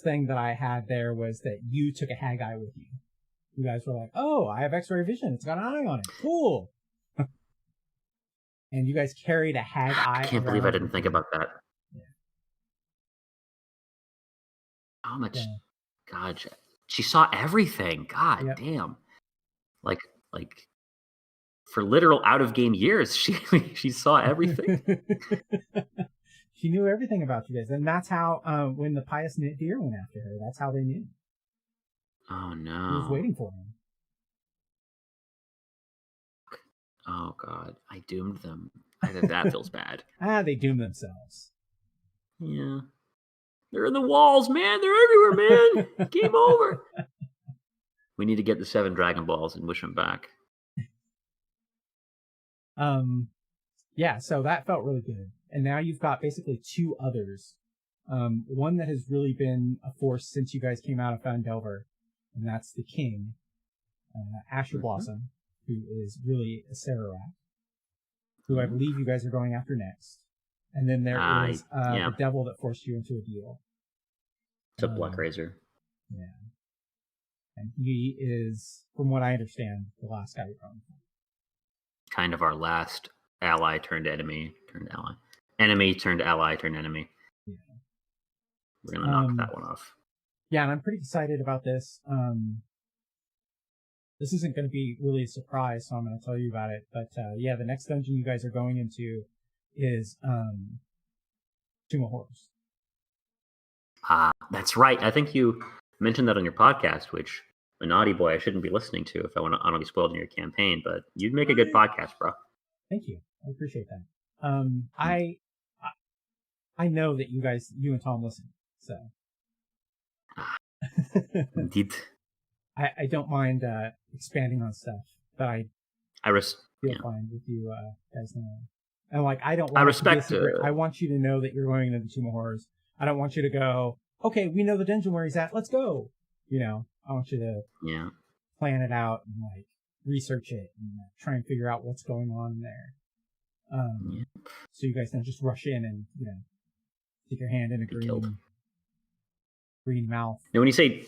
A: thing that I had there was that you took a hag eye with you. You guys were like, "Oh, I have X-ray vision. It's got an eye on it. Cool." And you guys carried a hag eye.
E: I can't believe I didn't think about that.
A: Yeah.
E: How much? Yeah. God, she saw everything. God damn. Like for literal out of game years, she saw everything.
A: She knew everything about you guys, and that's how when the pious knit deer went after her, that's how they knew.
E: Oh no!
A: He was waiting for him.
E: Oh god, I doomed them. That feels bad.
A: They doomed themselves.
E: Yeah, they're in the walls, man. They're everywhere, man. Game over. We need to get the 7 Dragon Balls and wish them back.
A: Yeah, so that felt really good. And now you've got basically 2 others. One that has really been a force since you guys came out of Foundelver, and that's the King, Asher Blossom, who is really a Sararak, who I believe you guys are going after next. And then there is the devil that forced you into a deal.
E: Took Black Razor.
A: Yeah. And he is, from what I understand, the last guy you're going for.
E: Kind of our last ally turned enemy turned ally. Enemy turned ally turned enemy.
A: Yeah.
E: We're going to knock that one off.
A: Yeah, and I'm pretty excited about this. This isn't going to be really a surprise, so I'm going to tell you about it. But yeah, the next dungeon you guys are going into is Tomb of Horrors.
E: That's right. I think you mentioned that on your podcast, which a naughty boy I shouldn't be listening to if I want to be spoiled in your campaign. But you'd make a good podcast, bro.
A: Thank you. I appreciate that. I know that you and Tom listen, so.
E: Indeed.
A: I don't mind expanding on stuff that I feel fine with you guys knowing. And I don't want
E: I respect
A: it. I want you to know that you're going into the Tomb of Horrors. I don't want you to go, okay, we know the dungeon where he's at, let's go. I want you to plan it out and research it and try and figure out what's going on there. So you guys don't just rush in and, stick your hand in a green mouth.
E: Now, when you say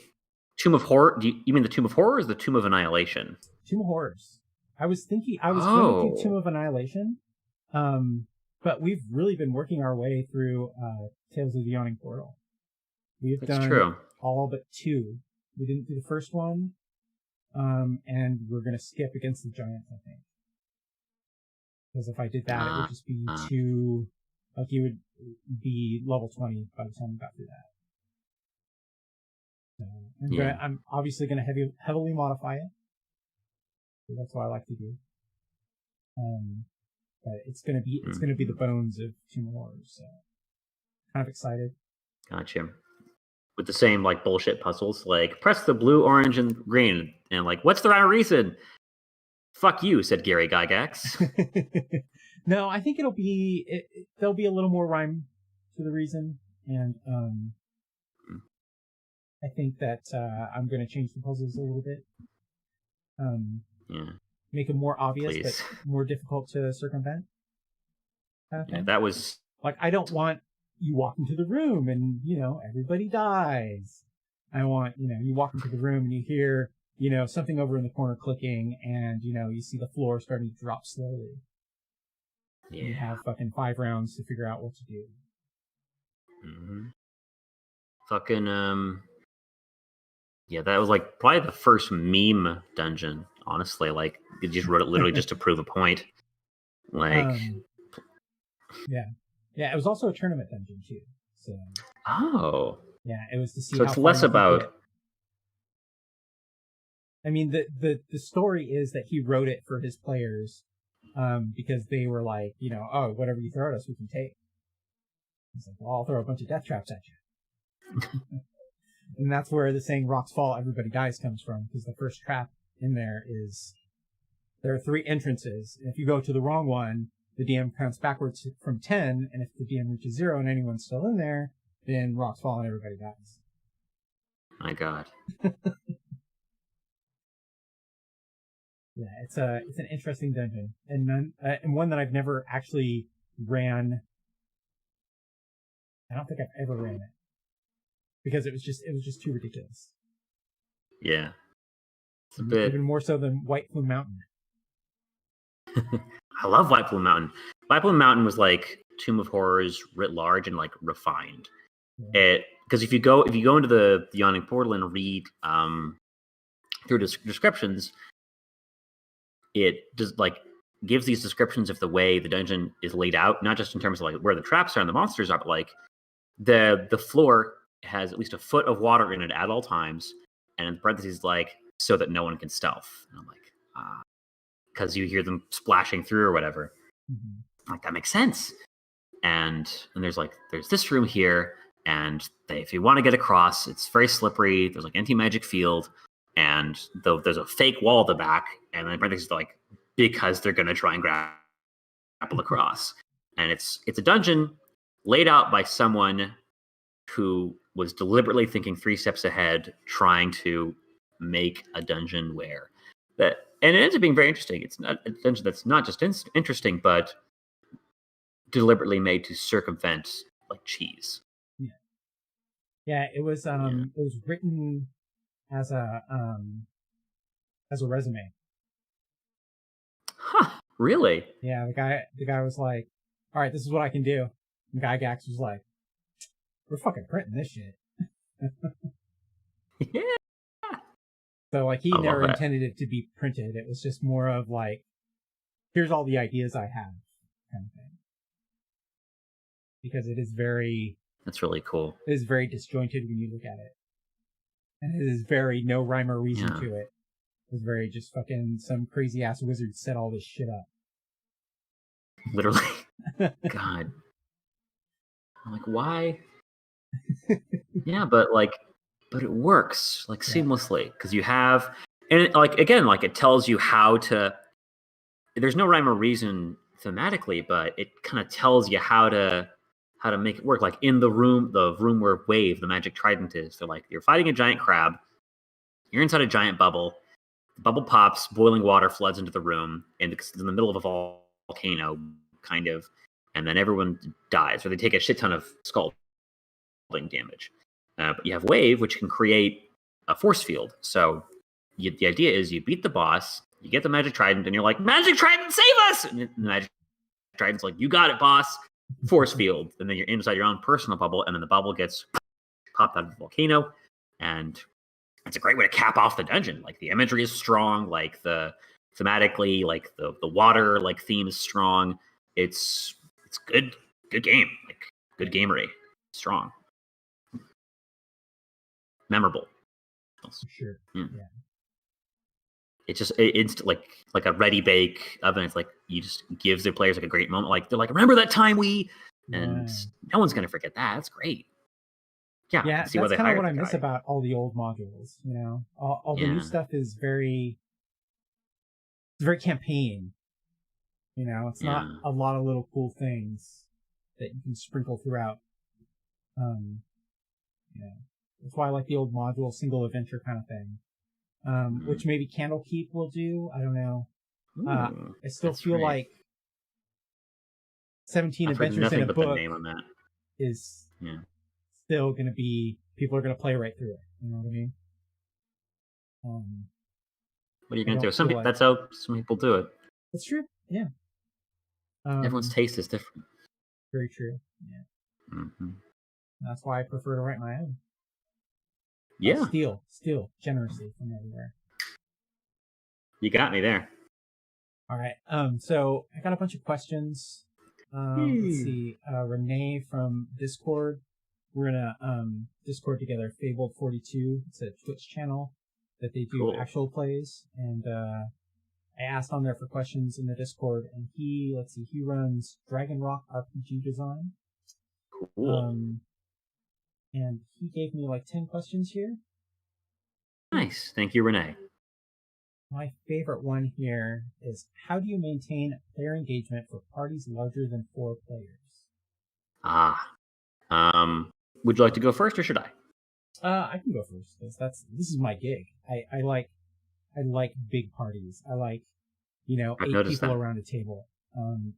E: Tomb of Horror, you mean the Tomb of Horror or the Tomb of Annihilation?
A: Tomb of Horrors. I was going to do Tomb of Annihilation, but we've really been working our way through Tales of the Yawning Portal. We've done all but 2. We didn't do the first one, and we're going to skip Against the Giants, I think. Because if I did that, it would just be too... you would be level 20 by the time we got through that. So I'm obviously going to heavily modify it. So that's what I like to do. But it's going to be the bones of Tomb of Horrors. So kind of excited.
E: Gotcha. With the same bullshit puzzles, press the blue, orange, and green, and what's the rhyme or reason? Fuck you, said Gary Gygax.
A: No, I think there'll be a little more rhyme to the reason, and I think that I'm going to change the puzzles a little bit.
E: Yeah.
A: Make them more obvious,
E: Please.
A: but more difficult to circumvent.
E: Yeah, that was
A: Like, I don't want you walk into the room and, everybody dies. I want, you walk into the room and you hear, something over in the corner clicking and, you see the floor starting to drop slowly.
E: yeah.
A: You have fucking 5 rounds to figure out what to do.
E: Mm-hmm. Fucking yeah, that was like probably the first meme dungeon. Honestly, like you just wrote it literally just to prove a point. Like,
A: yeah, it was also a tournament dungeon too. So
E: oh,
A: yeah, it was to see.
E: so
A: how
E: it's
A: far
E: less
A: you could
E: about.
A: get. I mean, the story is that he wrote it for his players, because they were like, oh, whatever you throw at us, we can take. He's like, well, I'll throw a bunch of death traps at you. And that's where the saying "rocks fall, everybody dies" comes from, because the first trap in there is there are 3 entrances, and if you go to the wrong one, the DM counts backwards from 10, and if the DM reaches 0 and anyone's still in there, then rocks fall and everybody dies.
E: My God.
A: Yeah, it's an interesting dungeon, and one that I've never actually ran. I don't think I've ever ran it because it was just too ridiculous.
E: Yeah, it's a bit.
A: Even more so than White Plume Mountain.
E: I love White Plume Mountain. White Plume Mountain was like Tomb of Horrors writ large and like refined.
A: Yeah.
E: Because if you go into the Yawning Portal and read through descriptions, it just like gives these descriptions of the way the dungeon is laid out, not just in terms of like where the traps are and the monsters are, but like the floor has at least a foot of water in it at all times, and in parentheses like so that no one can stealth. And I'm like, because you hear them splashing through or whatever.
A: Mm-hmm.
E: Like that makes sense. And there's this room here, and if you want to get across, it's very slippery. There's like anti-magic field, and there's a fake wall at the back, and then parentheses like because they're gonna try and grapple across. And it's a dungeon laid out by someone who was deliberately thinking 3 steps ahead, trying to make a dungeon and it ends up being very interesting. It's not a dungeon that's not just interesting, but deliberately made to circumvent like cheese.
A: Yeah, it was it was written as a resume.
E: Huh, really?
A: Yeah, the guy was like, all right, this is what I can do. And Gygax was like, we're fucking printing this shit.
E: Yeah.
A: So like he
E: I love
A: never
E: that.
A: intended it to be printed. It was just more of like, here's all the ideas I have kind of thing. Because it is
E: That's really cool.
A: It is very disjointed when you look at it. And it is very no rhyme or reason
E: Yeah.
A: to it. It's very just fucking some crazy ass wizard set all this shit up.
E: Literally. God. I'm like, why? Yeah, but it works like seamlessly because you have, and it tells you how to. There's no rhyme or reason thematically, but it kind of tells you how to make it work. Like in the room where Wave, the magic trident is. They're like, you're fighting a giant crab. You're inside a giant bubble. The bubble pops, boiling water floods into the room, and it's in the middle of a volcano, kind of, and then everyone dies, or they take a shit ton of scalding damage. But you have Wave, which can create a force field. So the idea is you beat the boss, you get the magic trident, and you're like, Magic Trident, save us! And the magic trident's like, you got it, boss. Force field. And then you're inside your own personal bubble, and then the bubble gets popped out of the volcano, and it's a great way to cap off the dungeon. Like the imagery is strong, like thematically, like the water like theme is strong. It's good game, like good gamery, strong, memorable.
A: For sure.
E: Yeah.
A: Yeah.
E: It's just it's like a ready bake oven. It's like you just gives the players like a great moment. Like they're like, remember that time and no one's gonna forget that. That's great. Yeah,
A: Yeah,
E: see
A: that's
E: why
A: kind of what I
E: the
A: miss
E: guy.
A: about all the old modules. You know, all the new
E: Yeah.
A: stuff is very campaign. You know, it's not a lot of little cool things that you can sprinkle throughout. You know, That's why I like the old module single adventure kind of thing. Which maybe Candlekeep will do. I don't know. I still feel like 17
E: I've heard
A: adventures
E: nothing
A: in a
E: but
A: book
E: the name on that.
A: is
E: Yeah.
A: still going to be, people are going to play right through it. You know what I mean?
E: What are you
A: I
E: going to
A: don't
E: do?
A: feel like-
E: That's how some people do it.
A: That's true. Yeah.
E: Everyone's taste is different.
A: Very true. Yeah.
E: Mm-hmm.
A: That's why I prefer to write my own.
E: Yeah,
A: Steal generously from everywhere.
E: you got me there.
A: All right. So I got a bunch of questions. Let's see. Renee from Discord. We're gonna Discord together. Fabled 42. It's a Twitch channel that they do
E: Cool.
A: actual plays, and I asked on there for questions in the Discord, and he runs Dragon Rock RPG design.
E: Cool.
A: And he gave me like 10 questions here.
E: Nice. Thank you, Renee.
A: My favorite one here is, how do you maintain player engagement for parties larger than 4 players?
E: Would you like to go first, or should I?
A: I can go first because this is my gig. I like big parties. I like,
E: I've
A: 8
E: noticed
A: people
E: that.
A: around a table.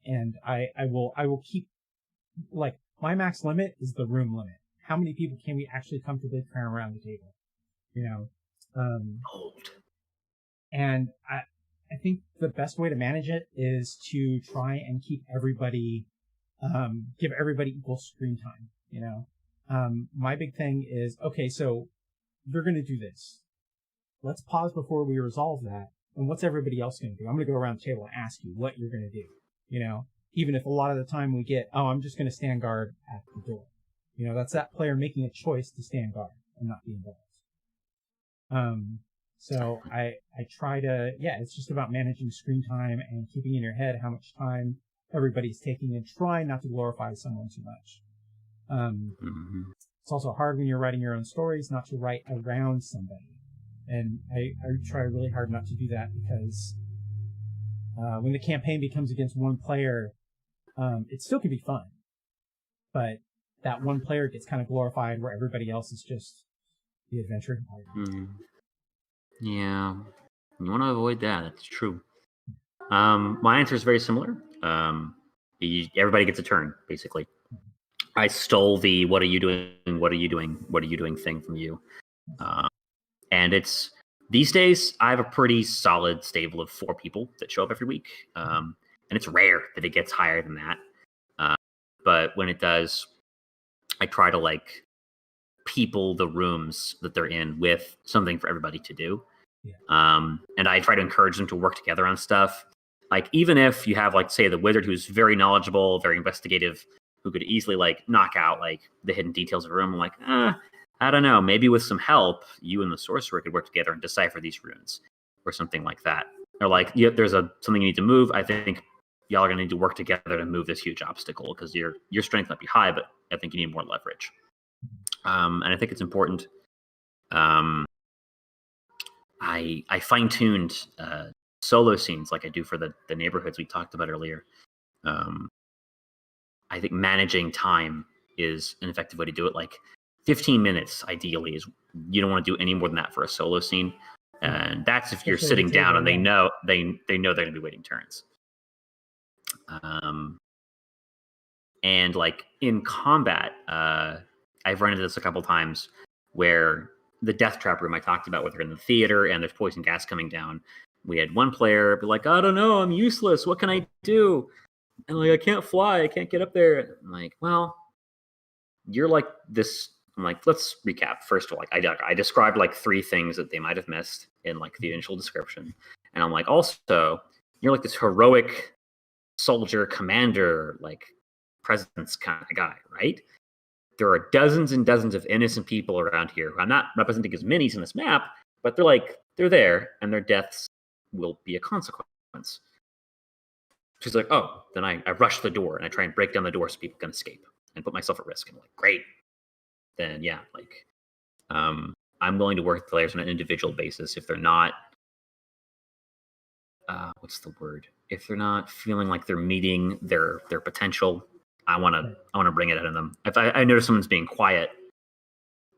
A: And I will keep, like, my max limit is the room limit. How many people can we actually comfortably cram around the table?
E: Old.
A: And I think the best way to manage it is to try and keep everybody, give everybody equal screen time, My big thing is, okay, so you're going to do this. Let's pause before we resolve that. And what's everybody else going to do? I'm going to go around the table and ask you what you're going to do, even if a lot of the time we get, I'm just going to stand guard at the door. That's that player making a choice to stand guard and not be involved. So I try to, it's just about managing screen time and keeping in your head how much time everybody's taking and trying not to glorify someone too much. It's also hard when you're writing your own stories not to write around somebody. And I try really hard not to do that because when the campaign becomes against one player, it still can be fun. But that one player gets kind of glorified where everybody else is just the adventuring party.
E: Yeah, you want to avoid that. That's true. My answer is very similar. Everybody gets a turn, basically. I stole the "What are you doing? What are you doing? What are you doing?" thing from you, and it's these days I have a pretty solid stable of 4 people that show up every week, and it's rare that it gets higher than that. But when it does, I try to people the rooms that they're in with something for everybody to do. And I try to encourage them to work together on stuff. Even if you have say the wizard who's very knowledgeable, very investigative, who could easily knock out the hidden details of a room, I'm I don't know, maybe with some help, you and the sorcerer could work together and decipher these runes or something like that. Or there's something you need to move. I think y'all are gonna need to work together to move this huge obstacle because your strength might be high, but I think you need more leverage. And I think it's important. I fine-tuned solo scenes like I do for the neighborhoods we talked about earlier. I think managing time is an effective way to do it. 15 minutes, ideally, is you don't want to do any more than that for a solo scene. And that's if you're sitting down and they know they're going to be waiting turns. And in combat, I've run into this a couple times where the death trap room I talked about, where they're in the theater and there's poison gas coming down. We had one player be I don't know, I'm useless. What can I do? And I can't fly. I can't get up there. I'm well, you're this. I'm let's recap. First of all, I described 3 things that they might have missed in the initial description. And I'm also, you're this heroic soldier commander, presence kind of guy, right? There are dozens and dozens of innocent people around here who I'm not representing as minis in this map, but they're there, and their deaths will be a consequence. She's oh, then I rush the door and I try and break down the door so people can escape and put myself at risk. I'm great. Then yeah, I'm willing to work with players on an individual basis if they're not what's the word? If they're not feeling they're meeting their potential, I want to bring it out of them. If I notice someone's being quiet,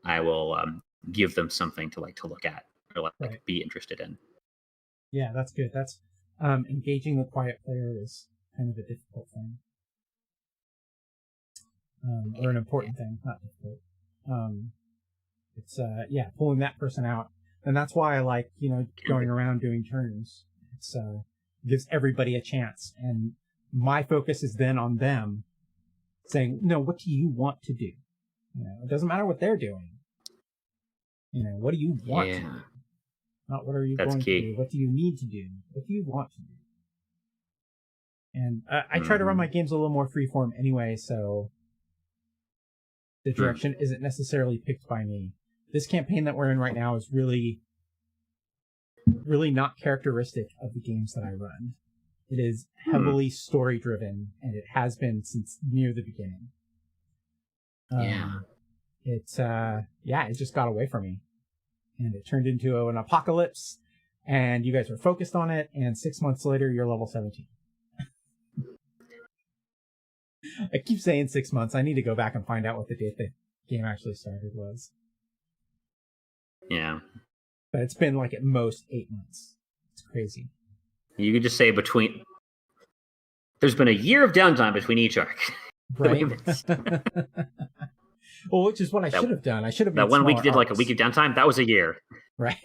E: I will give them something to look at or
A: Right.
E: be interested in.
A: Yeah, that's good. That's engaging the quiet player is kind of a difficult thing. Or an important thing, not difficult. It's pulling that person out. And that's why I like, going around doing turns. It's gives everybody a chance. And my focus is then on them saying, no, what do you want to do? It doesn't matter what they're doing. What do you want to do? Not what are you going to do? What do you need to do? What do you want to do? And I try to run my games a little more freeform anyway, so the direction isn't necessarily picked by me. This campaign that we're in right now is really, really not characteristic of the games that I run. It is heavily story-driven, and it has been since near the beginning. It just got away from me. And it turned into an apocalypse, and you guys are focused on it, and 6 months later, you're level 17. I keep saying 6 months. I need to go back and find out what the date the game actually started was.
E: Yeah.
A: But it's been at most 8 months. It's crazy.
E: You could just say there's been a year of downtime between each arc.
A: Right. Well, which is what I should have done. I should have made
E: that 1 week did
A: arcs.
E: a week of downtime. That was a year.
A: Right.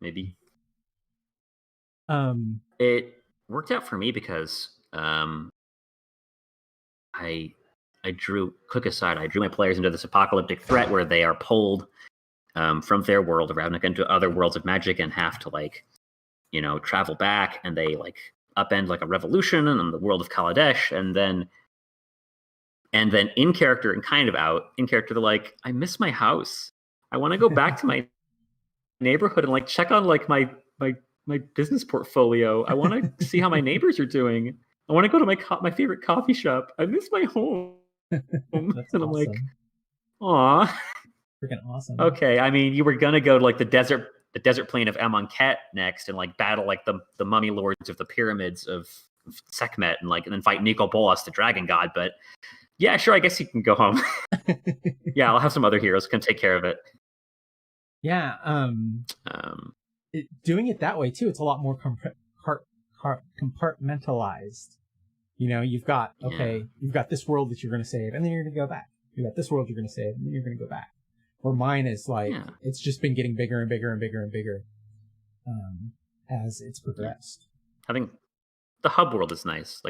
E: Maybe.
A: It
E: worked out for me because I drew my players into this apocalyptic threat where they are pulled from their world of Ravnica into other worlds of magic and have to travel back, and they upend a revolution in the world of Kaladesh, and then in character and kind of out in character, they're like, I miss my house. I want to go back to my neighborhood and check on my business portfolio. I want to see how my neighbors are doing. I want to go to my favorite coffee shop. I miss my home.
A: That's
E: and I'm
A: awesome.
E: like, aw.
A: Freaking awesome.
E: Okay, I mean, you were gonna go to the desert plain of Amonkhet next and battle the mummy lords of the pyramids of Sekhmet and then fight Nicol Bolas, the dragon god, but yeah, sure, I guess you can go home. Yeah, I'll have some other heroes can take care of it.
A: Yeah, doing it that way too, it's a lot more compartmentalized. You've got this world that you're going to save, and then you're going to go back. You've got this world you're going to save, and then you're going to go back. Where mine is it's just been getting bigger and bigger and bigger and bigger as it's progressed.
E: I think the hub world is nice.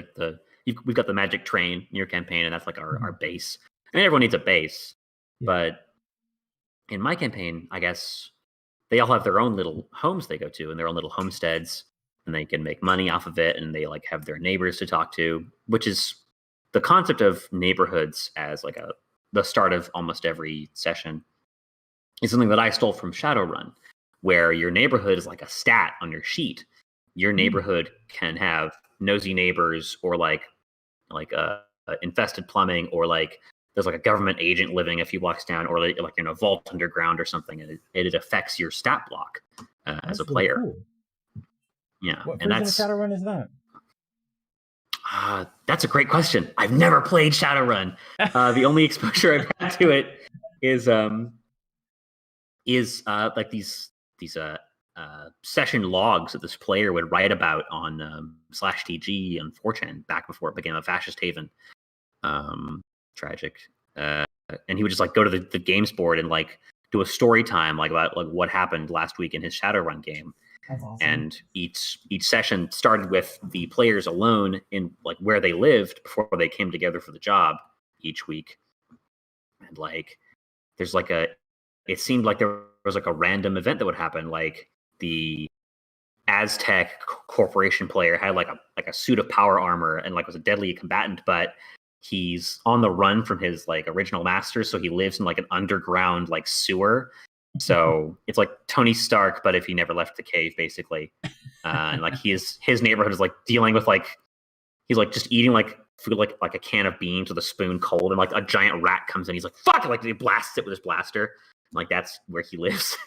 E: We've got the magic train in your campaign, and that's our base. I mean, everyone needs a base, but in my campaign, I guess they all have their own little homes they go to and their own little homesteads, and they can make money off of it, and they have their neighbors to talk to, which is the concept of neighborhoods as the start of almost every session is something that I stole from Shadowrun, where your neighborhood is like a stat on your sheet. Your neighborhood can have nosy neighbors, or infested plumbing, or there's a government agent living a few blocks down, or in a vault underground or something, and it affects your stat block as a player.
A: Really cool.
E: Yeah,
A: what
E: and
A: version of Shadowrun is that?
E: That's a great question. I've never played Shadowrun. The only exposure I've had to it is these session logs that this player would write about on /TG on 4chan back before it became a fascist haven. Tragic. And he would just go to the games board and do a story time about what happened last week in his Shadowrun game.
A: That's awesome.
E: And each session started with the players alone in where they lived before they came together for the job each week. And there's it seemed like there was a random event that would happen. The Aztec corporation player had a suit of power armor and was a deadly combatant, but he's on the run from his original master, so he lives in an underground sewer. So it's Tony Stark, but if he never left the cave, basically. And his neighborhood is dealing with he's just eating food like a can of beans with a spoon cold, and a giant rat comes in. He's like, fuck it, he blasts it with his blaster. That's where he lives.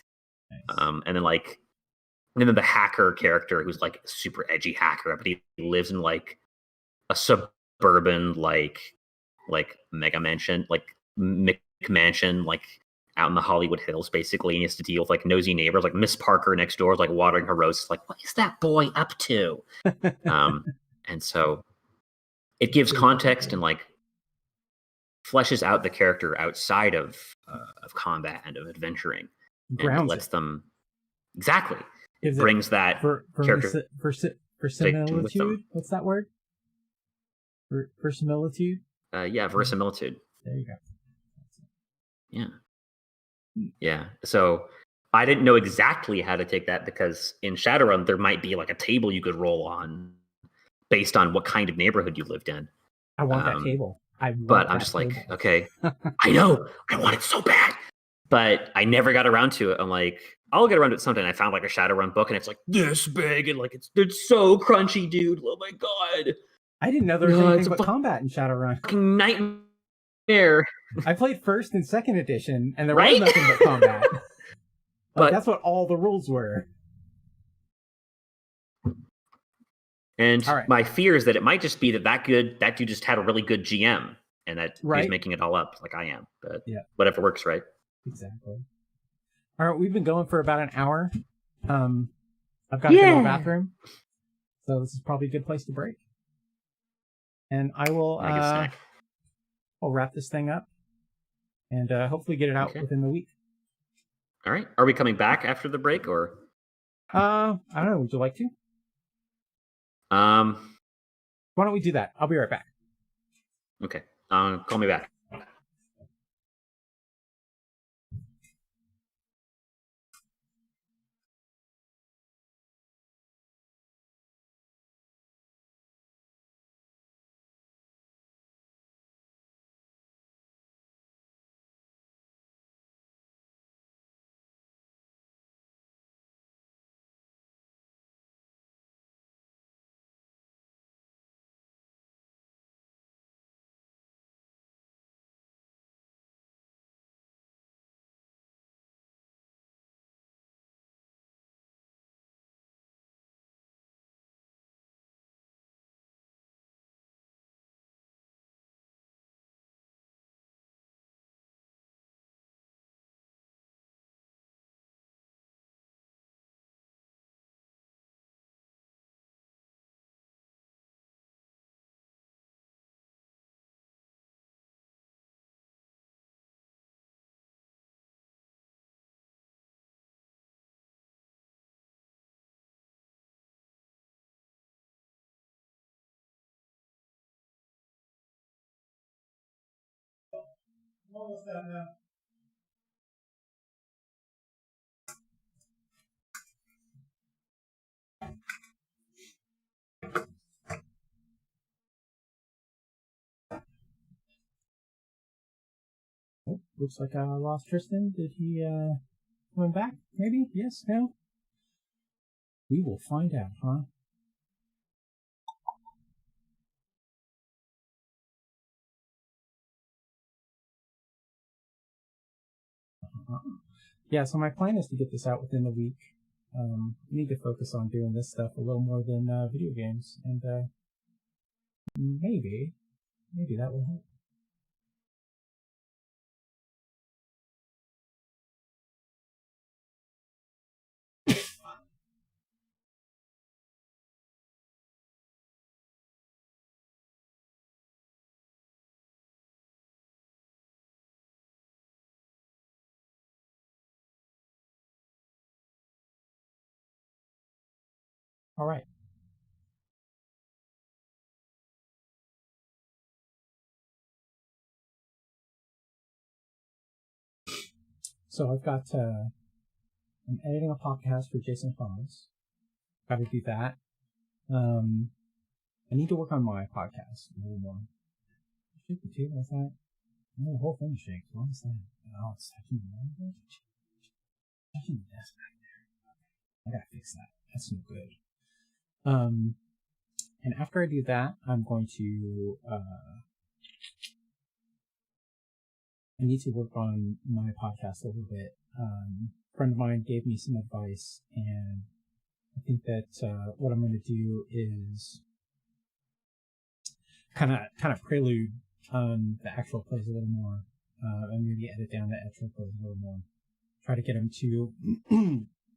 E: Nice. And then the hacker character, who's a super edgy hacker, but he lives in a suburban mega mansion, mansion, like out in the Hollywood Hills, basically, and he has to deal with like nosy neighbors, like Miss Parker next door, like watering her roses. Like, what is that boy up to? And so it gives context and like fleshes out the character outside of combat and of adventuring, and it lets them exactly. It brings that character
A: verisimilitude. What's that word? Verisimilitude.
E: Yeah, verisimilitude.
A: There you go.
E: Yeah. Yeah. So I didn't know exactly how to take that because in Shadowrun there might be like a table you could roll on based on what kind of neighborhood you lived in.
A: I want that table.
E: But I'm just like, okay, I know, I want it so bad, but I never got around to it. I'm like, I'll get around to it someday. And I found like a Shadowrun book, and it's like this big, and like it's so crunchy, dude. Oh my god!
A: I didn't know there was anything but combat in Shadowrun.
E: Fucking nightmare.
A: I played 1st and 2nd edition, and there was nothing but combat. But that's what all the rules were.
E: And my fear is that it might just be that dude just had a really good GM and that he's making it all up like I am. But whatever works, right?
A: Exactly. All right, we've been going for about an hour. I've got to go to the bathroom. So this is probably a good place to break. And I will I'll wrap this thing up and hopefully get it out within the week.
E: All right. Are we coming back after the break or?
A: I don't know. Would you like to? Why don't we do that? I'll be right back.
E: Okay. Call me back.
A: I'm almost done now. Oh, looks like I lost Tristan. Did he come back? Maybe? Yes? No? We will find out, huh? Yeah, so my plan is to get this out within the week. I need to focus on doing this stuff a little more than video games, and maybe that will help. All right. So I've got, I'm editing a podcast for Jason Fox. Got to do that. I need to work on my podcast a little more. Shake the table with that. No, the whole thing shakes. What is that? Oh, it's touching the language. Touching the desk back there. I gotta fix that. That's no good. And after I do that, I'm going to, I need to work on my podcast a little bit. A friend of mine gave me some advice, and I think that what I'm going to do is kind of prelude the actual plays a little more. and maybe edit down the actual plays a little more. Try to get them to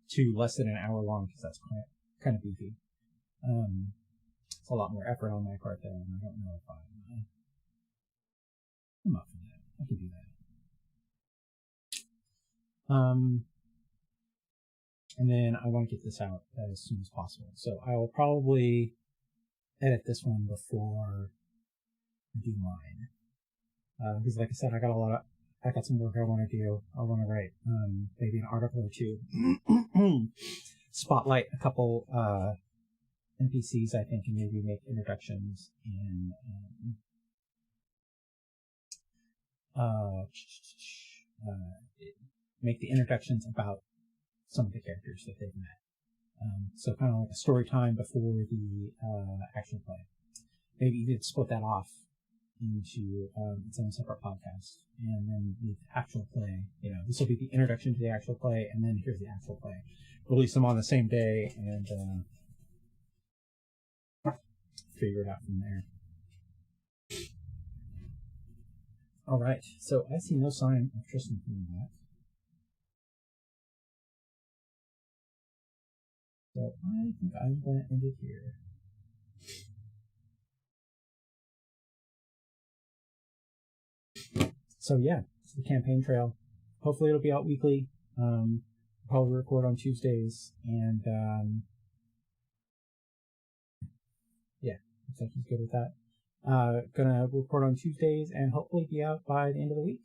A: to less than an hour long, because that's kind of beefy. It's a lot more effort on my part though, and I don't know if I'm up for that. I can do that. And then I want to get this out as soon as possible. So I will probably edit this one before I do mine. Because like I said, I got some work I want to do. I want to write maybe an article or two. Spotlight a couple NPCs, I think, and maybe make introductions and make the introductions about some of the characters that they've met. So kind of like a story time before the actual play. Maybe you could split that off into its own separate podcast, and then the actual play. This will be the introduction to the actual play, and then here's the actual play. Release them on the same day, and figure it out from there. All right. So I see no sign of Tristan doing that. So I think I'm going to end it here. So yeah, it's the campaign trail. Hopefully it'll be out weekly. Probably record on Tuesdays, and yeah, looks like he's good with that. Gonna record on Tuesdays and hopefully be out by the end of the week.